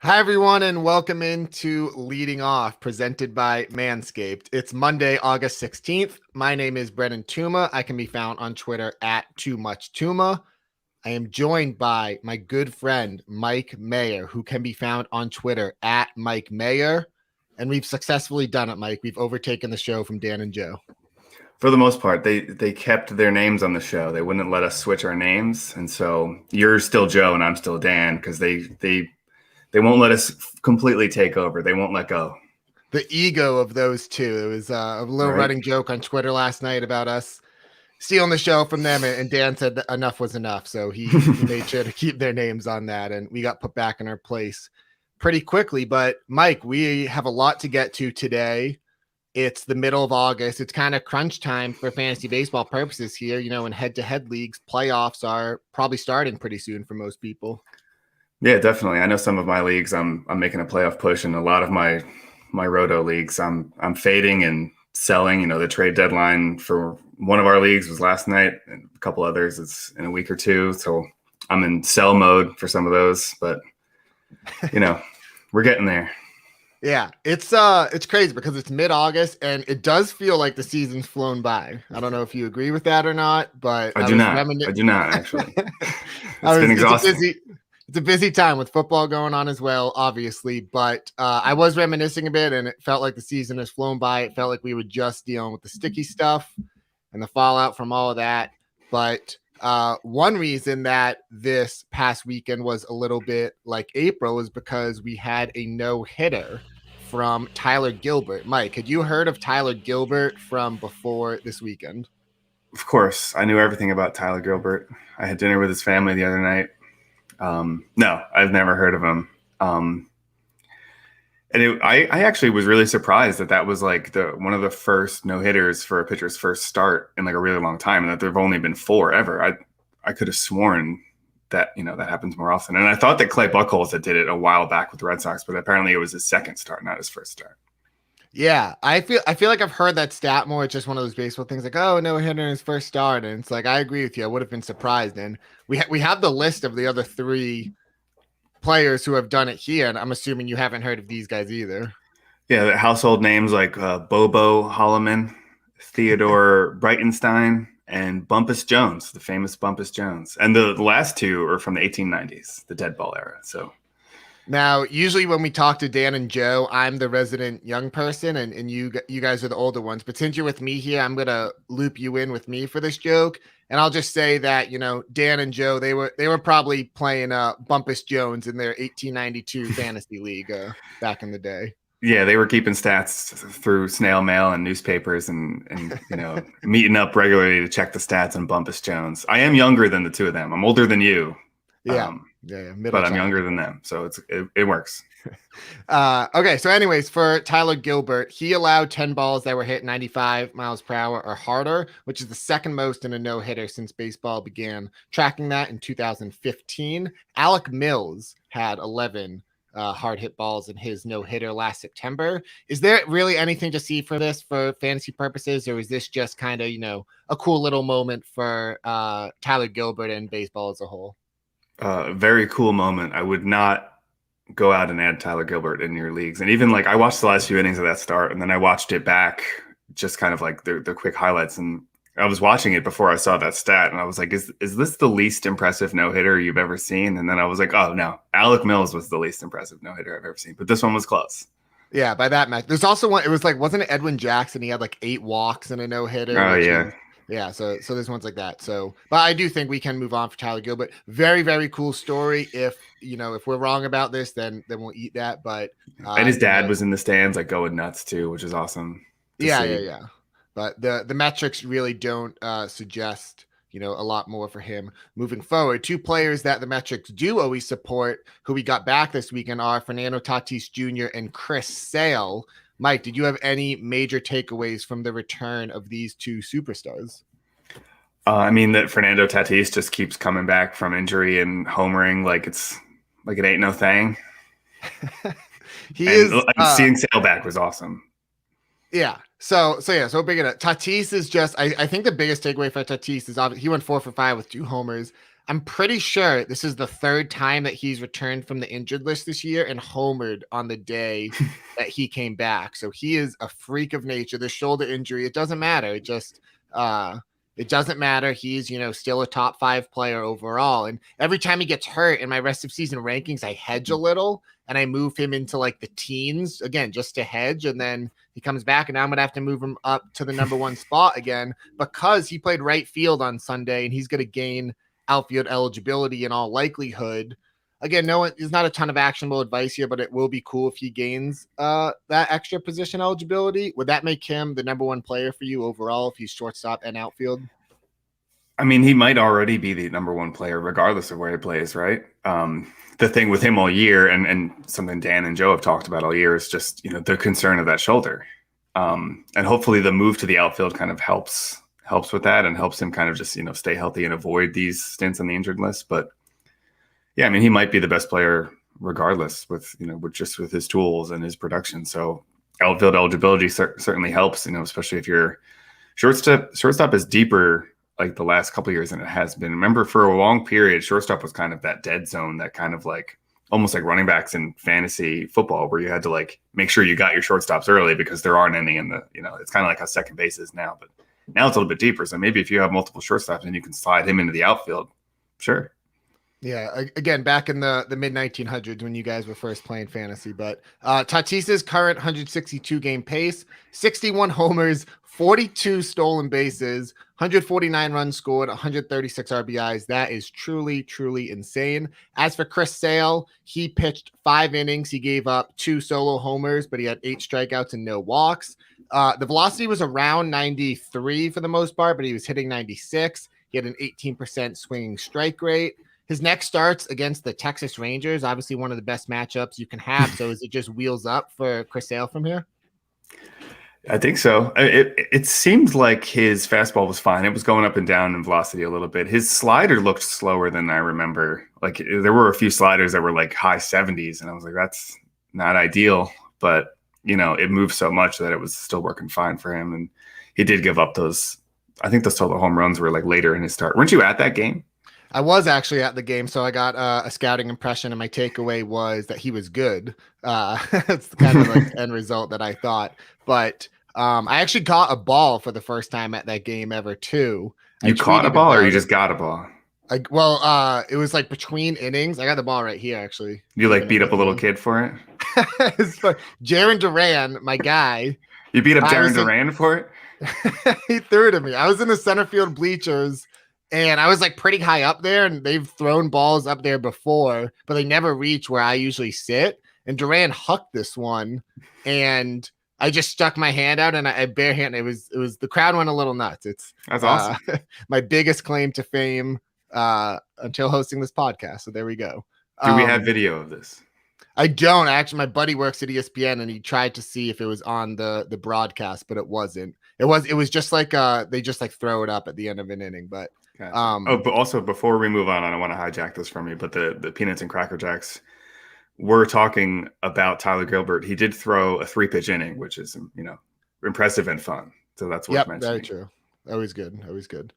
Hi, everyone, and welcome into Leading Off, presented by Manscaped. It's Monday, August 16th. My name is Brennan Tuma. I can be found on Twitter at TooMuchTuma. I am joined by my good friend, Mike Maher, who can be found on Twitter at Mike Maher. And we've successfully done it, Mike. We've overtaken the show from Dan and Joe. For the most part, they kept their names on the show. They wouldn't let us switch our names, and so you're still Joe and I'm still Dan because they won't let us completely take over. They won't let go. The ego of those two. It was a little running joke on Twitter last night about us stealing the show from them, and Dan said that enough was enough, so he made sure to keep their names on that, and we got put back in our place pretty quickly. But Mike, we have a lot to get to today. It's the middle of August. It's kind of crunch time for fantasy baseball purposes here. You know, in head-to-head leagues, playoffs are probably starting pretty soon for most people. Yeah, definitely. I know some of my leagues I'm making a playoff push, and a lot of my roto leagues I'm fading and selling. You know, the trade deadline for one of our leagues was last night, and a couple others it's in a week or two. So I'm in sell mode for some of those, but you know, we're getting there. Yeah, it's crazy because it's mid-August and it does feel like the season's flown by. I don't know if you agree with that or not, but I do not actually. It's been exhausting. It's a busy time with football going on as well, obviously, but I was reminiscing a bit and it felt like the season has flown by. It felt like we were just dealing with the sticky stuff and the fallout from all of that. But one reason that this past weekend was a little bit like April is because we had a no-hitter from Tyler Gilbert. Mike, had you heard of Tyler Gilbert from before this weekend? Of course, I knew everything about Tyler Gilbert. I had dinner with his family the other night. No, I've never heard of him. I actually was really surprised that was like one of the first no-hitters for a pitcher's first start in like a really long time, and that there've only been 4 ever. I could have sworn that, you know, that happens more often. And I thought that Clay Buchholz had did it a while back with the Red Sox, but apparently it was his second start, not his first start. Yeah, I feel like I've heard that stat more. It's just one of those baseball things like, oh, no hitter in his first start. And it's like, I agree with you. I would have been surprised. And we have the list of the other 3 players who have done it here. And I'm assuming you haven't heard of these guys either. Yeah, the household names like Bobo Holloman, Theodore Breitenstein, and Bumpus Jones, the famous Bumpus Jones. And the last 2 are from the 1890s, the dead ball era. So now, usually when we talk to Dan and Joe, I'm the resident young person and you guys are the older ones. But since you're with me here, I'm going to loop you in with me for this joke. And I'll just say that, you know, Dan and Joe, they were probably playing Bumpus Jones in their 1892 fantasy league back in the day. Yeah, they were keeping stats through snail mail and newspapers and you know, meeting up regularly to check the stats on Bumpus Jones. I am younger than the 2 of them. I'm older than you. Yeah. But I'm younger than them, so it works. Okay, so anyways, for Tyler Gilbert, he allowed 10 balls that were hit 95 miles per hour or harder, which is the second most in a no-hitter since baseball began tracking that in 2015. Alec Mills had 11 hard hit balls in his no-hitter last September. Is there really anything to see for this for fantasy purposes, or is this just kind of, you know, a cool little moment for Tyler Gilbert and baseball as a whole? Very cool moment. I would not go out and add Tyler Gilbert in your leagues. And even like I watched the last few innings of that start, and then I watched it back, just kind of like the quick highlights. And I was watching it before I saw that stat, and I was like, is this the least impressive no-hitter you've ever seen? And then I was like, oh no, Alec Mills was the least impressive no-hitter I've ever seen. But this one was close. Yeah, by that match. There's also one, it was like, wasn't it Edwin Jackson? He had like 8 walks and a no-hitter. Oh, yeah. Yeah, so there's ones like that. So, but I do think we can move on for Tyler Gilbert. Very, very cool story. If we're wrong about this, then we'll eat that. But and his dad was in the stands, like going nuts too, which is awesome. Yeah. But the metrics really don't suggest, you know, a lot more for him moving forward. 2 players that the metrics do always support, who we got back this weekend, are Fernando Tatis Jr. and Chris Sale. Mike, did you have any major takeaways from the return of these 2 superstars? I mean, that Fernando Tatis just keeps coming back from injury and homering like it ain't no thing. Seeing Sale back was awesome. Yeah. So big it up. Tatis is just, I think the biggest takeaway for Tatis is obviously he went 4 for 5 with 2 homers. I'm pretty sure this is the third time that he's returned from the injured list this year and homered on the day that he came back. So he is a freak of nature. The shoulder injury, it doesn't matter. It doesn't matter. He's, still a top 5 player overall. And every time he gets hurt in my rest of season rankings, I hedge a little and I move him into like the teens again, just to hedge. And then he comes back and now I'm going to have to move him up to the number 1 spot again because he played right field on Sunday and he's going to gain outfield eligibility in all likelihood. Again, there's not a ton of actionable advice here, but it will be cool if he gains that extra position eligibility. Would that make him the number 1 player for you overall if he's shortstop and outfield? I mean, he might already be the number 1 player regardless of where he plays, right? The thing with him all year and something Dan and Joe have talked about all year is just, the concern of that shoulder. And hopefully the move to the outfield kind of helps with that and helps him kind of just, stay healthy and avoid these stints on the injured list. But yeah, I mean, he might be the best player regardless with his tools and his production. So outfield eligibility certainly helps, especially if your shortstop is deeper like the last couple of years than it has been. Remember, for a long period, shortstop was kind of that dead zone, that kind of like almost like running backs in fantasy football where you had to like make sure you got your shortstops early because there aren't any in the, it's kind of like how second base is now, but now it's a little bit deeper. So maybe if you have multiple shortstops and you can slide him into the outfield, sure. Yeah, again, back in the mid 1900s when you guys were first playing fantasy. But Tatis's current 162 game pace, 61 homers, 42 stolen bases, 149 runs scored, 136 RBIs. That is truly, truly insane. As for Chris Sale, he pitched 5 innings. He gave up 2 solo homers, but he had 8 strikeouts and no walks. The velocity was around 93 for the most part, but he was hitting 96. He had an 18% swinging strike rate. His next start's against the Texas Rangers, obviously one of the best matchups you can have. So is it just wheels up for Chris Sale from here? I think so. It seemed like his fastball was fine. It was going up and down in velocity a little bit. His slider looked slower than I remember. Like there were a few sliders that were like high 70s, and I was like, that's not ideal. But, it moved so much that it was still working fine for him. And he did give up those. I think those total home runs were like later in his start. Weren't you at that game? I was actually at the game, so I got a scouting impression, and my takeaway was that he was good. It's kind of like the end result that I thought. But I actually caught a ball for the first time at that game ever, too. You caught a ball, or you just got a ball? It was like between innings. I got the ball right here, actually. You like beat up a little kid for it? Jaron Duran, my guy. You beat up Jaron Duran for it? He threw it to me. I was in the center field bleachers. And I was like pretty high up there, and they've thrown balls up there before, but they never reach where I usually sit. And Duran hucked this one, and I just stuck my hand out and I barehand. It was the crowd went a little nuts. That's awesome. My biggest claim to fame until hosting this podcast. So there we go. Do we have video of this? I don't actually. My buddy works at ESPN, and he tried to see if it was on the broadcast, but it wasn't. It was just like they just like throw it up at the end of an inning, but. Gotcha. But also before we move on, I don't want to hijack this from you, but the Peanuts and Cracker Jacks were talking about Tyler Gilbert. He did throw a 3-pitch inning, which is impressive and fun. So that's worth mentioning. Very true. Always good. Always good.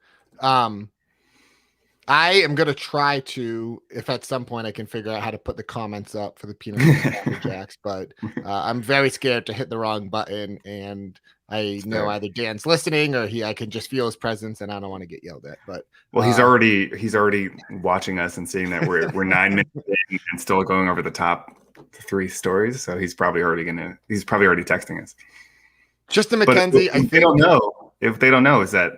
I am going to try to, if at some point I can figure out how to put the comments up for the Peanuts and Cracker Jacks, but I'm very scared to hit the wrong button, and I know either Dan's listening or I can just feel his presence, and I don't want to get yelled at. But he's already watching us and seeing that we're 9 minutes in and still going over the top 3 stories, so he's probably already texting us. Tristan McKenzie, I think they don't know. If they don't know, is that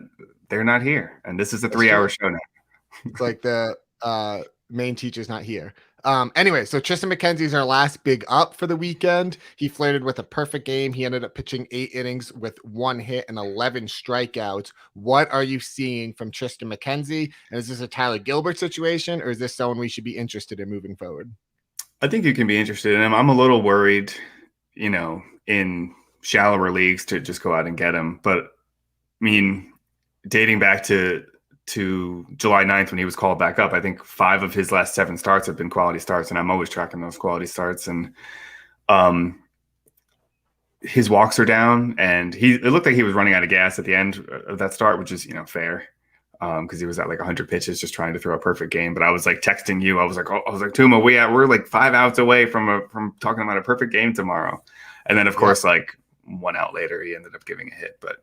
they're not here, and this is a 3-hour show now. It's like the main teacher's not here. Anyway, so Tristan McKenzie is our last big up for the weekend. He flirted with a perfect game. He ended up pitching 8 innings with 1 hit and 11 strikeouts. What are you seeing from Tristan McKenzie? And is this a Tyler Gilbert situation, or is this someone we should be interested in moving forward? I think you can be interested in him. I'm a little worried, in shallower leagues to just go out and get him. But I mean, dating back to July 9th when he was called back up, I think 5 of his last 7 starts have been quality starts, and I'm always tracking those quality starts. And his walks are down, and it looked like he was running out of gas at the end of that start, which is fair. because he was at like 100 pitches just trying to throw a perfect game. But I was like texting you. I was like, Tuma, we're like 5 outs away from talking about a perfect game tomorrow. And then of course, like 1 out later, he ended up giving a hit. But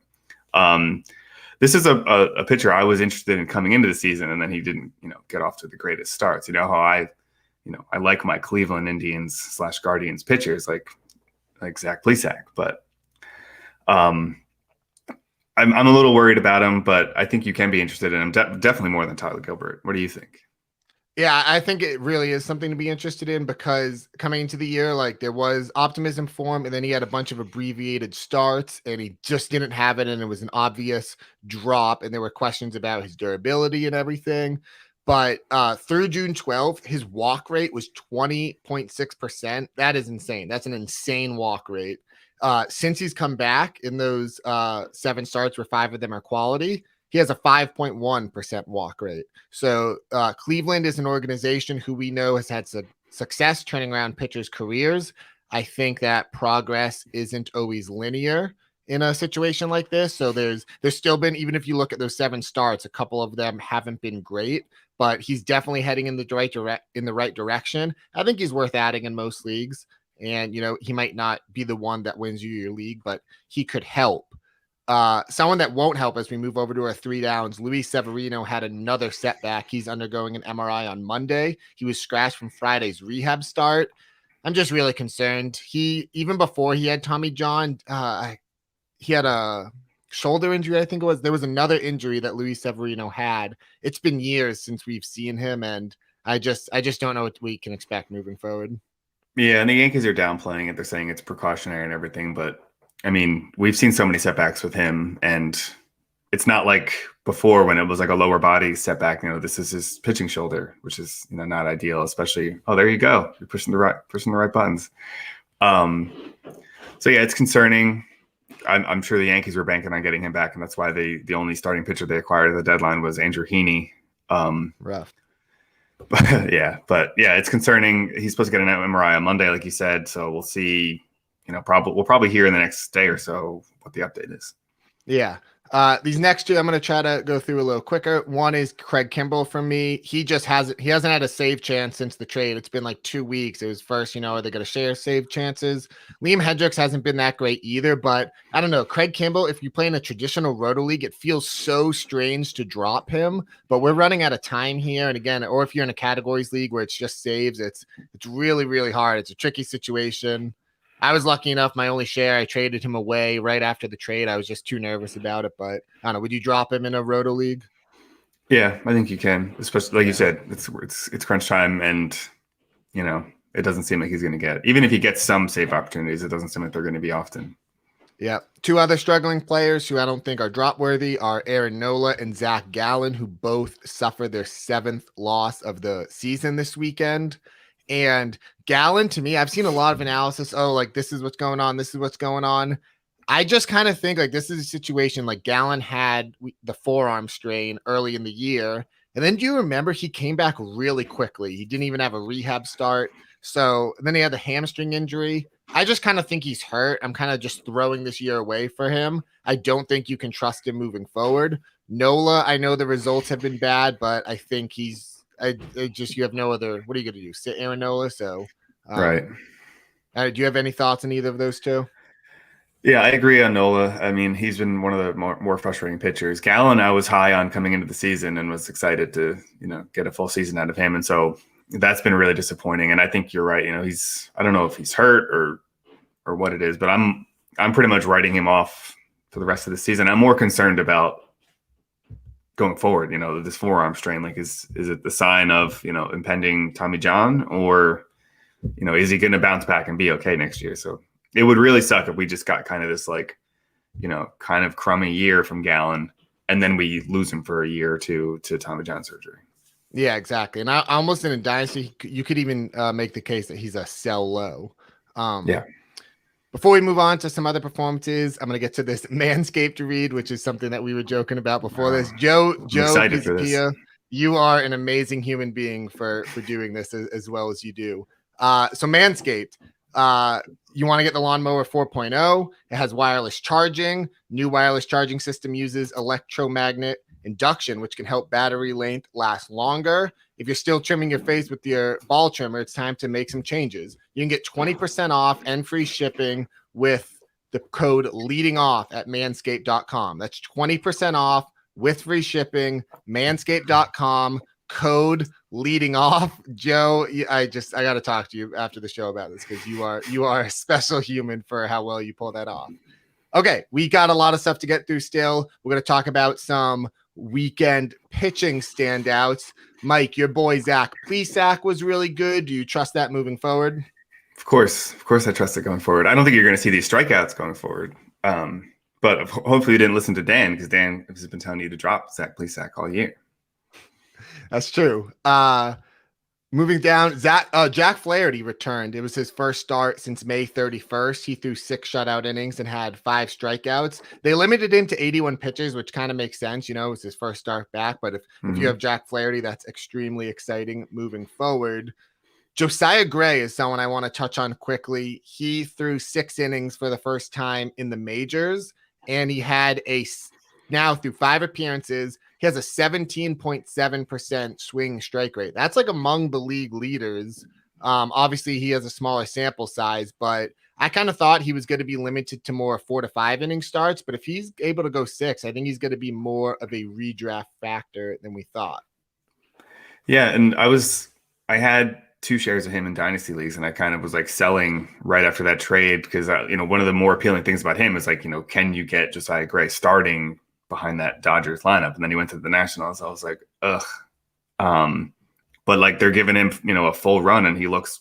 this is a pitcher I was interested in coming into the season, and then he didn't, get off to the greatest starts. You know how I like my Cleveland Indians / Guardians pitchers like Zach Plesac, but I'm a little worried about him, but I think you can be interested in him definitely more than Tyler Gilbert. What do you think? Yeah, I think it really is something to be interested in, because coming into the year, like, there was optimism for him, and then he had a bunch of abbreviated starts and he just didn't have it. And it was an obvious drop, and there were questions about his durability and everything. But through June 12th, his walk rate was 20.6%. That is insane. That's an insane walk rate. Since he's come back in those 7 starts where 5 of them are quality, he has a 5.1% walk rate. So Cleveland is an organization who we know has had some success turning around pitchers' careers. I think that progress isn't always linear in a situation like this. So there's still been, even if you look at those 7 starts, a couple of them haven't been great, but he's definitely heading in the right direction. I think he's worth adding in most leagues. And, he might not be the one that wins you your league, but he could help. Someone that won't help as we move over to our 3 downs, Luis Severino had another setback. He's undergoing an MRI on Monday. He was scratched from Friday's rehab start. I'm just really concerned. Even before he had Tommy John, he had a shoulder injury, I think it was. There was another injury that Luis Severino had. It's been years since we've seen him, and I just don't know what we can expect moving forward. Yeah, and the Yankees are downplaying it. They're saying it's precautionary and everything, but I mean, we've seen so many setbacks with him, and it's not like before when it was like a lower body setback. This is his pitching shoulder, which is not ideal. Especially, there you go, you're pushing the right buttons. So yeah, it's concerning. I'm sure the Yankees were banking on getting him back, and that's why the only starting pitcher they acquired at the deadline was Andrew Heaney. Rough. But yeah, it's concerning. He's supposed to get an MRI on Monday, like you said. So we'll see. We'll probably hear in the next day or so what the update is. Yeah. These next 2, I'm going to try to go through a little quicker. One is Craig Kimbrell for me. He hasn't had a save chance since the trade. It's been like 2 weeks. It was first, are they going to share save chances? Liam Hendricks hasn't been that great either, but I don't know. Craig Kimbrell, if you play in a traditional roto league, it feels so strange to drop him, but we're running out of time here. And again, or if you're in a categories league where it's just saves, it's really, really hard. It's a tricky situation. I was lucky enough, my only share, I traded him away right after the trade. I was just too nervous about it, but I don't know. Would you drop him in a roto league? Yeah, I think you can, especially like you said, it's crunch time, and it doesn't seem like he's going to get, even if he gets some save opportunities, it doesn't seem like they're going to be often. Yeah. 2 other struggling players who I don't think are drop worthy are Aaron Nola and Zach Gallen, who both suffered their 7th loss of the season this weekend. And Gallen, to me, I've seen a lot of analysis. Oh, like, this is what's going on. This is what's going on. I just kind of think like this is a situation like Gallen had the forearm strain early in the year. And then do you remember he came back really quickly? He didn't even have a rehab start. So then he had the hamstring injury. I just kind of think he's hurt. I'm kind of just throwing this year away for him. I don't think you can trust him moving forward. Nola, I know the results have been bad, but I think you have no other. What are you going to do? Sit Aaron Nola? So, right. Do you have any thoughts on either of those 2? Yeah, I agree on Nola. I mean, he's been one of the more frustrating pitchers. Gallen, I was high on coming into the season and was excited to, get a full season out of him. And so that's been really disappointing. And I think you're right. I don't know if he's hurt or what it is, but I'm pretty much writing him off for the rest of the season. I'm more concerned about going forward, this forearm strain. Like, is it the sign of, impending Tommy John, or, is he going to bounce back and be okay next year? So it would really suck if we just got kind of this like, kind of crummy year from Gallen, and then we lose him for a year or 2 to Tommy John surgery. Yeah, exactly. And I almost in a dynasty, you could even make the case that he's a sell low. Yeah. Before we move on to some other performances, I'm going to get to this Manscaped read, which is something that we were joking about before this. Joe Pisapia, you are an amazing human being for doing this as well as you do. So Manscaped, you want to get the Lawnmower 4.0. It has wireless charging. New wireless charging system uses electromagnet induction, which can help battery length last longer. If you're still trimming your face with your ball trimmer, it's time to make some changes. You can get 20% off and free shipping with the code leading off at manscaped.com. That's 20% off with free shipping, manscaped.com, code leading off. Joe, I got to talk to you after the show about this because you are a special human for how well you pull that off. Okay, we got a lot of stuff to get through still. We're going to talk about some weekend pitching standouts. Mike, your boy Zach Plesac was really good. Do you trust that moving forward? Of course I trust it going forward. I don't think you're going to see these strikeouts going forward. But hopefully you didn't listen to Dan, because Dan has been telling you to drop Zach Plesac all year. That's true. Moving down, Jack Flaherty returned. It was his first start since May 31st. He threw 6 shutout innings and had 5 strikeouts. They limited him to 81 pitches, which kind of makes sense. You know, it was his first start back. But if you have Jack Flaherty, that's extremely exciting moving forward. Josiah Gray is someone I want to touch on quickly. He threw 6 innings for the first time in the majors, and he had now through 5 appearances, he has a 17.7% swing strike rate. That's like among the league leaders. Obviously, he has a smaller sample size, but I kind of thought he was going to be limited to more 4 to 5 inning starts. But if he's able to go 6, I think he's going to be more of a redraft factor than we thought. Yeah, and I had 2 shares of him in dynasty leagues, and I kind of was like selling right after that trade because one of the more appealing things about him is like, can you get Josiah Gray starting behind that Dodgers lineup? And then he went to the Nationals. I was like, ugh. But like they're giving him, a full run, and he looks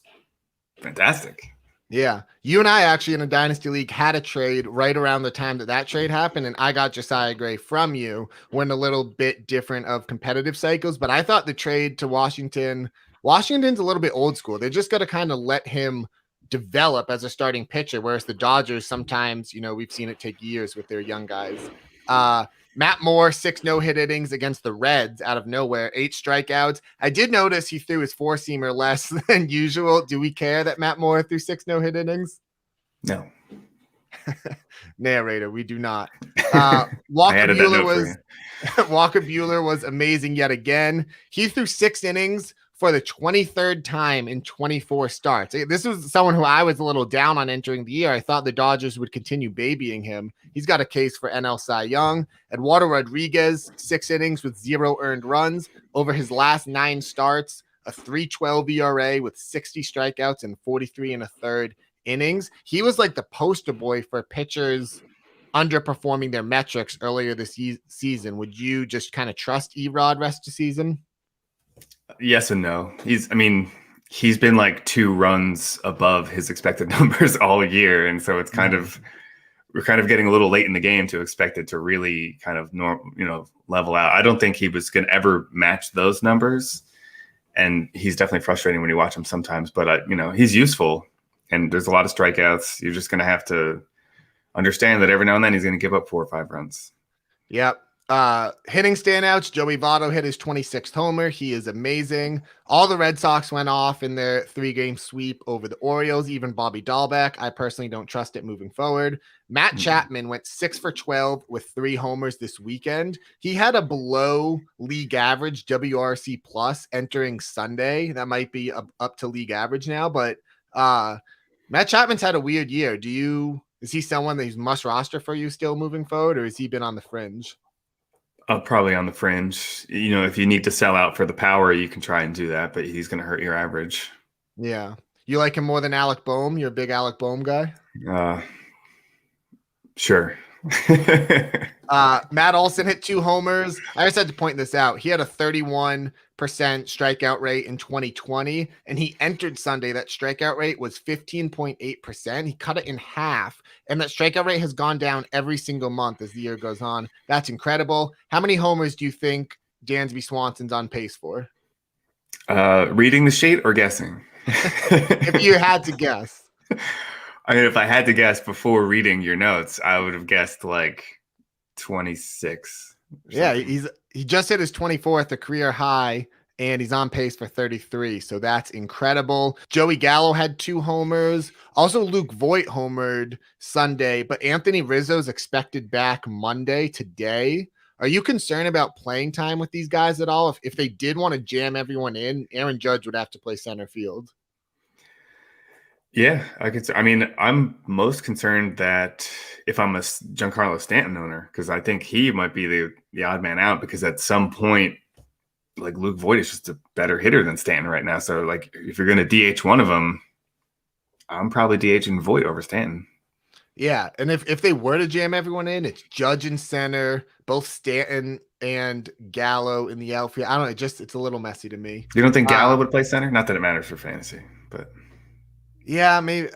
fantastic. Yeah. You and I actually in a dynasty league had a trade right around the time that trade happened. And I got Josiah Gray from you. We're in a little bit different of competitive cycles, but I thought the trade to Washington's a little bit old school. They just got to kind of let him develop as a starting pitcher. Whereas the Dodgers, sometimes, we've seen it take years with their young guys. Matt Moore, 6 no-hit innings against the Reds out of nowhere, 8 strikeouts. I did notice he threw his 4-seamer less than usual. Do we care that Matt Moore threw 6 no-hit innings? No. Narrator, we do not. Walker Buehler was amazing yet again. He threw 6 innings for the 23rd time in 24 starts. This was someone who I was a little down on entering the year. I thought the Dodgers would continue babying him. He's got a case for NL Cy Young. Eduardo Rodriguez, 6 innings with 0 earned runs. Over his last 9 starts, a 3.12 ERA with 60 strikeouts and 43 1/3 innings. He was like the poster boy for pitchers underperforming their metrics earlier this season. Would you just kind of trust Erod rest of season? Yes and no. He's been like 2 runs above his expected numbers all year. And so it's we're kind of getting a little late in the game to expect it to really kind of level out. I don't think he was going to ever match those numbers. And he's definitely frustrating when you watch him sometimes, but he's useful, and there's a lot of strikeouts. You're just going to have to understand that every now and then he's going to give up 4 or 5 runs. Yep. Hitting standouts, Joey Votto hit his 26th homer. He is amazing. All the Red Sox went off in their 3-game sweep over the Orioles, even Bobby Dahlbeck. I personally don't trust it moving forward. Matt Chapman went 6 for 12 with 3 homers this weekend. He had a below league average WRC plus entering Sunday. That might be up to league average now, but Matt Chapman's had a weird year. Is he someone that he's must roster for you still moving forward, or has he been on the fringe? Probably on the fringe. If you need to sell out for the power, you can try and do that, but he's going to hurt your average. Yeah. You like him more than Alec Boehm? You're a big Alec Boehm guy? Sure. Matt Olson hit 2 homers. I just had to point this out. He had a 31% strikeout rate in 2020, and he entered Sunday. That strikeout rate was 15.8%. He cut it in half, and that strikeout rate has gone down every single month as the year goes on. That's incredible. How many homers do you think Dansby Swanson's on pace for? Reading the sheet or guessing? If you had to guess. If I had to guess before reading your notes, I would have guessed like 26. Yeah, he just hit his 24th, a career high, and he's on pace for 33. So that's incredible. Joey Gallo had 2 homers. Also, Luke Voit homered Sunday, but Anthony Rizzo's expected back Monday today. Are you concerned about playing time with these guys at all? If they did want to jam everyone in, Aaron Judge would have to play center field. Yeah, I mean, I'm most concerned that if I'm a Giancarlo Stanton owner, because I think he might be the odd man out, because at some point, like Luke Voit is just a better hitter than Stanton right now. So like if you're going to DH one of them, I'm probably DHing Voit over Stanton. Yeah, and if they were to jam everyone in, it's Judge in center, both Stanton and Gallo in the outfield. I don't know, it's a little messy to me. You don't think Gallo would play center? Not that it matters for fantasy, but yeah, maybe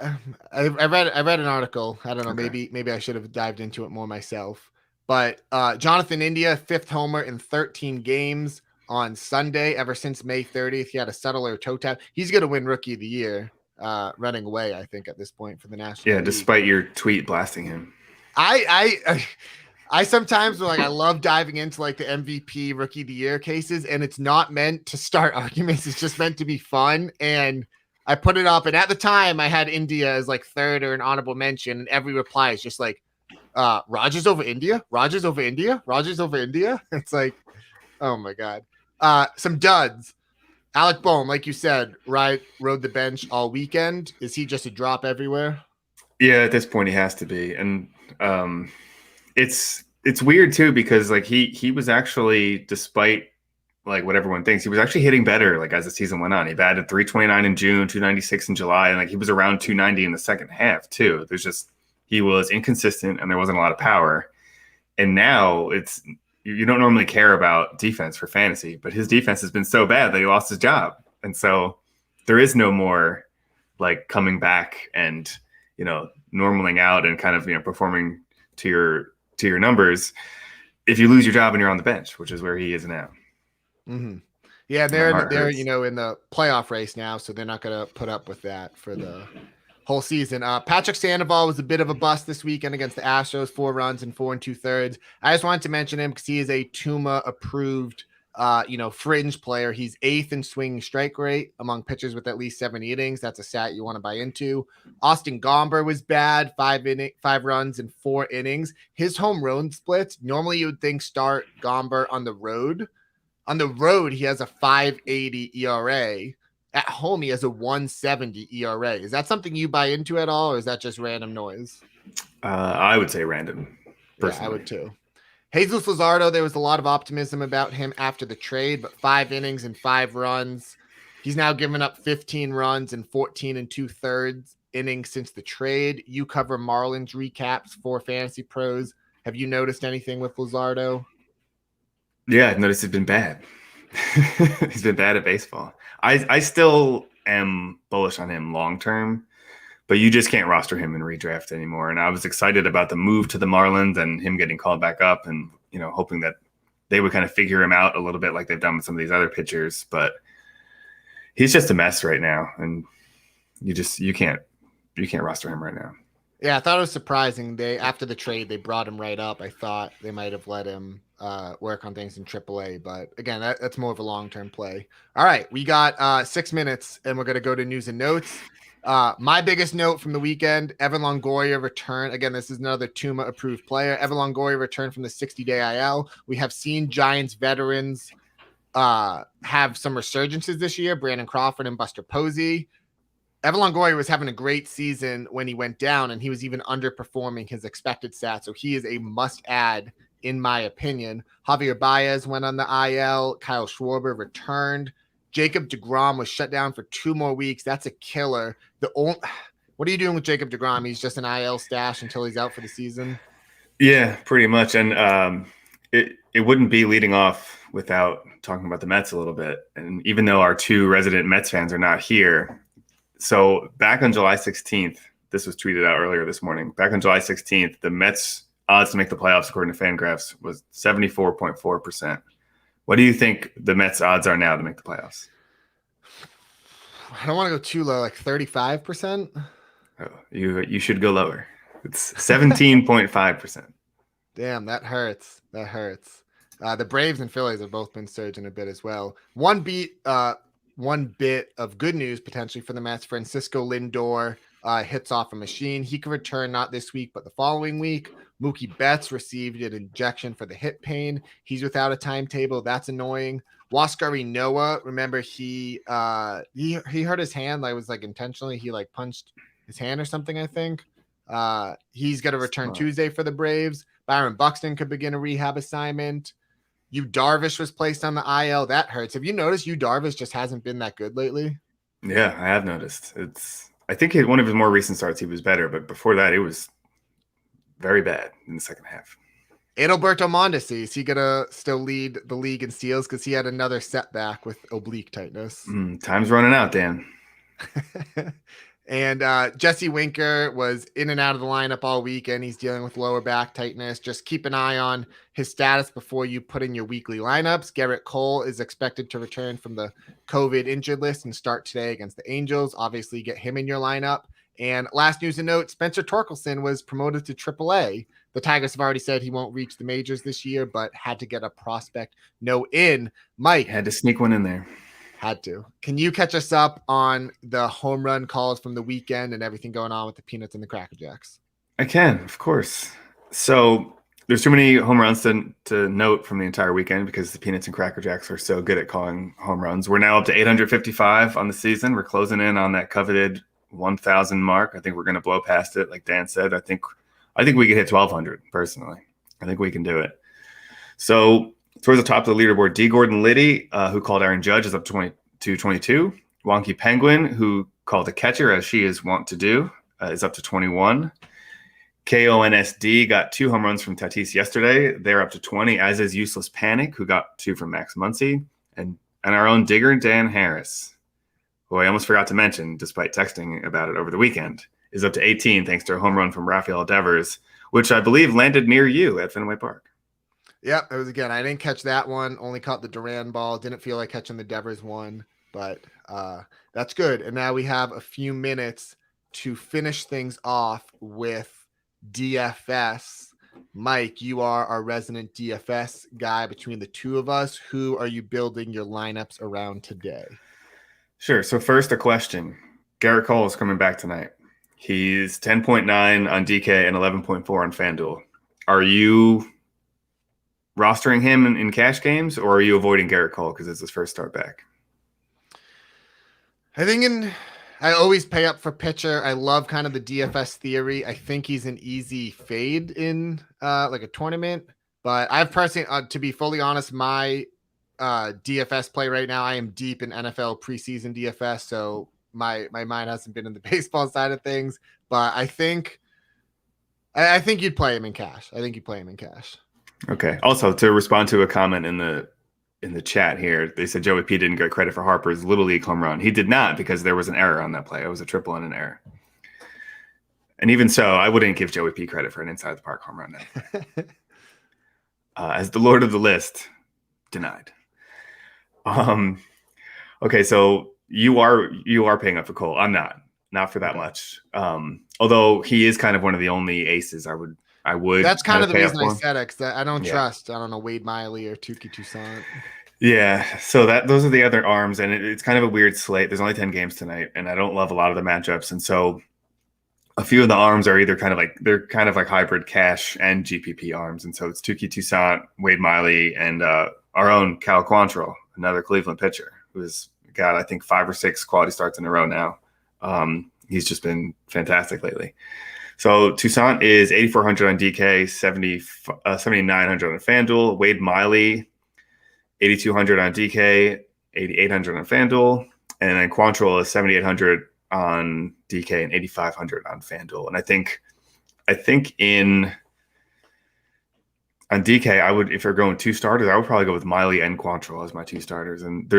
I read an article. I don't know, okay. maybe I should have dived into it more myself. But Jonathan India, 5th homer in 13 games on Sunday. Ever since May 30th, he had a subtle or toe tap. He's going to win Rookie of the Year. Running away, I think, at this point for the National League. Despite your tweet blasting him. I sometimes I love diving into like the MVP Rookie of the Year cases, and it's not meant to start arguments. It's just meant to be fun. And I put it up, and at the time I had India as like 3rd or an honorable mention, and every reply is just like Rogers over India, Rogers over India, Rogers over India. It's like, oh my God. Some duds. Alec Bohm, like you said, rode the bench all weekend. Is he just a drop everywhere? Yeah, at this point he has to be. And it's weird too, because like he was actually, despite like what everyone thinks, he was actually hitting better like as the season went on. He batted 329 in June, 296 in July, and like he was around 290 in the second half too. He was inconsistent and there wasn't a lot of power. And now you don't normally care about defense for fantasy, but his defense has been so bad that he lost his job. And so there is no more like coming back and, normaling out and kind of, performing to your numbers if you lose your job and you're on the bench, which is where he is now. Mm-hmm. Yeah, they're in the playoff race now, so they're not going to put up with that for the whole season. Patrick Sandoval was a bit of a bust this weekend against the Astros, 4 runs and 4 2/3. I just wanted to mention him because he is a Tuma approved, fringe player. He's 8th in swinging strike rate among pitchers with at least 7 innings. That's a stat you want to buy into. Austin Gomber was bad, 5 runs and 4 innings. His home run splits, normally you would think start Gomber on the road. On the road, he has a 5.80 ERA. At home, he has a 1.70 ERA. Is that something you buy into at all, or is that just random noise? I would say random. Personally. Yeah, I would too. Jesus Luzardo, there was a lot of optimism about him after the trade, but 5 innings and 5 runs. He's now given up 15 runs and 14 2/3 innings since the trade. You cover Marlins recaps for FantasyPros. Have you noticed anything with Luzardo? Yeah, I've noticed he's been bad. He's been bad at baseball. I still am bullish on him long term, but you just can't roster him in redraft anymore. And I was excited about the move to the Marlins and him getting called back up, and hoping that they would kind of figure him out a little bit like they've done with some of these other pitchers. But he's just a mess right now, and you can't roster him right now. Yeah, I thought it was surprising. After the trade, they brought him right up. I thought they might have let him work on things in AAA, but again, that's more of a long-term play. All right, we got 6 minutes, and we're going to go to news and notes. My biggest note from the weekend: Evan Longoria returned. Again, this is another Tuma-approved player. Evan Longoria returned from the 60-day IL. We have seen Giants veterans have some resurgences this year: Brandon Crawford and Buster Posey. Evan Longoria was having a great season when he went down, and he was even underperforming his expected stats. So he is a must-add, in my opinion. Javier Baez went on the IL. Kyle Schwarber returned. Jacob deGrom was shut down for 2 more weeks. That's a killer. What are you doing with Jacob deGrom? He's just an IL stash until he's out for the season? Yeah, pretty much. And it wouldn't be leading off without talking about the Mets a little bit. And even though our 2 resident Mets fans are not here, so back on July 16th, this was tweeted out earlier this morning. Back on July 16th, the Mets odds to make the playoffs, according to Fangraphs, was 74.4%. What do you think the Mets odds are now to make the playoffs? I don't want to go too low, like 35%. Oh, you should go lower. It's 17.5%. Damn, that hurts. That hurts. The Braves and Phillies have both been surging a bit as well. One bit of good news potentially for the Mets: Francisco Lindor hits off a machine. He can return not this week, but the following week. Mookie Betts received an injection for the hip pain. He's without a timetable. That's annoying. Waskari Noah, remember he hurt his hand. Like, was like intentionally. He like punched his hand or something, I think. He's going to return Tuesday for the Braves. Byron Buxton could begin a rehab assignment. Yu Darvish was placed on the IL. That hurts. Have you noticed Yu Darvish just hasn't been that good lately? Yeah, I have noticed. I think one of his more recent starts, he was better, but before that, it was very bad in the second half. Adalberto Mondesi, is he going to still lead the league in steals? Because he had another setback with oblique tightness. Time's running out, Dan. And Jesse Winker was in and out of the lineup all weekend. He's dealing with lower back tightness. Just keep an eye on his status before you put in your weekly lineups. Garrett Cole is expected to return from the COVID injured list and start today against the Angels. Obviously, get him in your lineup. And last news and note, Spencer Torkelson was promoted to AAA. The Tigers have already said he won't reach the majors this year, but had to get a prospect no in. Mike. Had to sneak one in there. Had to. Can you catch us up on the home run calls from the weekend and everything going on with the Peanuts and the Cracker Jacks? I can, of course. So there's too many home runs to note from the entire weekend because the Peanuts and Cracker Jacks are so good at calling home runs. We're now up to 855 on the season. We're closing in on that coveted 1,000 mark. I think we're going to blow past it. Like Dan said, I think we could hit 1,200 personally. I think we can do it. So towards the top of the leaderboard, D. Gordon Liddy, who called Aaron Judge, is up to 22. Wonky Penguin, who called a catcher, as she is wont to do, is up to 21. KONSD got 2 home runs from Tatis yesterday. They're up to 20, as is Useless Panic, who got 2 from Max Muncy. And our own digger, Dan Harris, who I almost forgot to mention, despite texting about it over the weekend, is up to 18 thanks to a home run from Rafael Devers, which I believe landed near you at Fenway Park. Yep, it was again. I didn't catch that one. Only caught the Duran ball. Didn't feel like catching the Devers one, but that's good. And now we have a few minutes to finish things off with DFS. Mike, you are our resident DFS guy. Between the two of us, who are you building your lineups around today? Sure. So first, a question. Garrett Cole is coming back tonight. He's 10.9 on DK and 11.4 on FanDuel. Are you rostering him in cash games, or are you avoiding Garrett Cole because it's his first start back? I always pay up for pitcher. I love kind of the DFS theory. I think he's an easy fade in like a tournament, but I've personally, to be fully honest, my DFS play right now, I am deep in NFL preseason DFS. So my mind hasn't been in the baseball side of things, but I think you'd play him in cash. Okay. Also, to respond to a comment in the chat here, they said Joey P didn't get credit for Harper's Little League home run. He did not, because there was an error on that play. It was a triple and an error. And even so, I wouldn't give Joey P credit for an inside the park home run. As the Lord of the List, denied. Okay, so you are paying up for Cole. I'm not for that much. Although he is kind of one of the only aces I would. That's kind of the reason I said it, because I don't trust, Wade Miley or Touki Toussaint. Yeah, so those are the other arms, and it's kind of a weird slate. There's only 10 games tonight, and I don't love a lot of the matchups, and so a few of the arms are either kind of like hybrid cash and GPP arms, and so it's Touki Toussaint, Wade Miley, and our own Cal Quantrill, another Cleveland pitcher who's got, I think, 5 or 6 quality starts in a row now. He's just been fantastic lately. So Toussaint is 8,400 on DK, 7,900 on FanDuel. Wade Miley, 8,200 on DK, 8,800 on FanDuel. And then Quantrill is 7,800 on DK and 8,500 on FanDuel. And I think on DK, I would, if you're going 2 starters, I would probably go with Miley and Quantrill as my 2 starters. And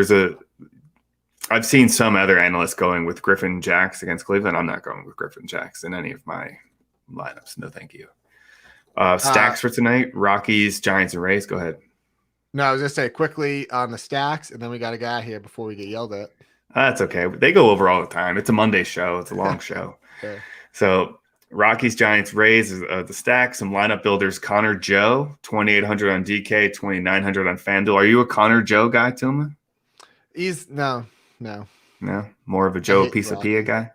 I've seen some other analysts going with Griffin Jacks against Cleveland. I'm not going with Griffin Jacks in any of my lineups. No, thank you. Stacks for tonight: Rockies, Giants, and Rays. Go ahead. No, I was going to say quickly on the stacks, and then we got a guy here before we get yelled at. That's okay. They go over all the time. It's a Monday show. It's a long show. Okay. So Rockies, Giants, Rays is the stack. Some lineup builders: Connor Joe, 2,800 on DK, 2,900 on FanDuel. Are you a Connor Joe guy, Tuma? He's no. More of a Joe Pisapia guy.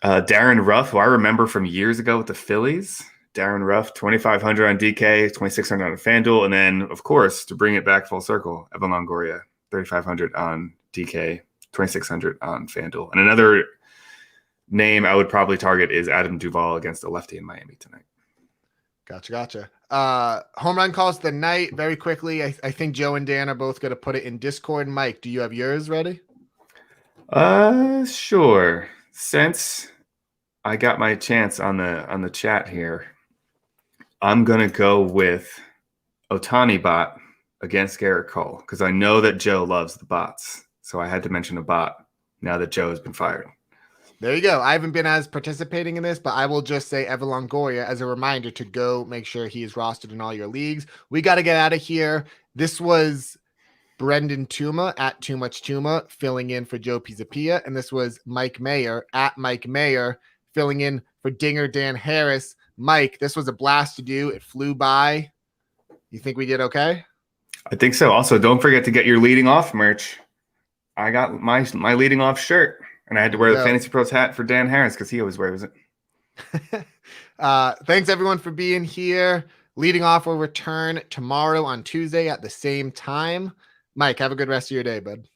Darren Ruff, who I remember from years ago with the Phillies. Darren Ruff, 2,500 on DK, 2,600 on FanDuel. And then, of course, to bring it back full circle, Evan Longoria, 3,500 on DK, 2,600 on FanDuel. And another name I would probably target is Adam Duvall against the lefty in Miami tonight. Gotcha. Home run calls of the night very quickly. I think Joe and Dan are both going to put it in Discord. Mike, do you have yours ready? Sure. Since I got my chance on the chat here, I'm gonna go with Otani bot against Garrett Cole because I know that Joe loves the bots, so I had to mention a bot now that Joe has been fired. There you go. I haven't been as participating in this, but I will just say Evan Longoria as a reminder to go make sure he is rostered in all your leagues. We got to get out of here. This was Brendan Tuma at Too Much Tuma filling in for Joe Pisapia, and this was Mike Maher at Mike Maher filling in for Dinger Dan Harris. Mike, this was a blast to do. It flew by. You think we did okay? I think so. Also, don't forget to get your leading off merch. I got my leading off shirt. And I had to wear the Fantasy Pros hat for Dan Harris because he always wears it. Thanks, everyone, for being here. Leading off will return tomorrow on Tuesday at the same time. Mike, have a good rest of your day, bud.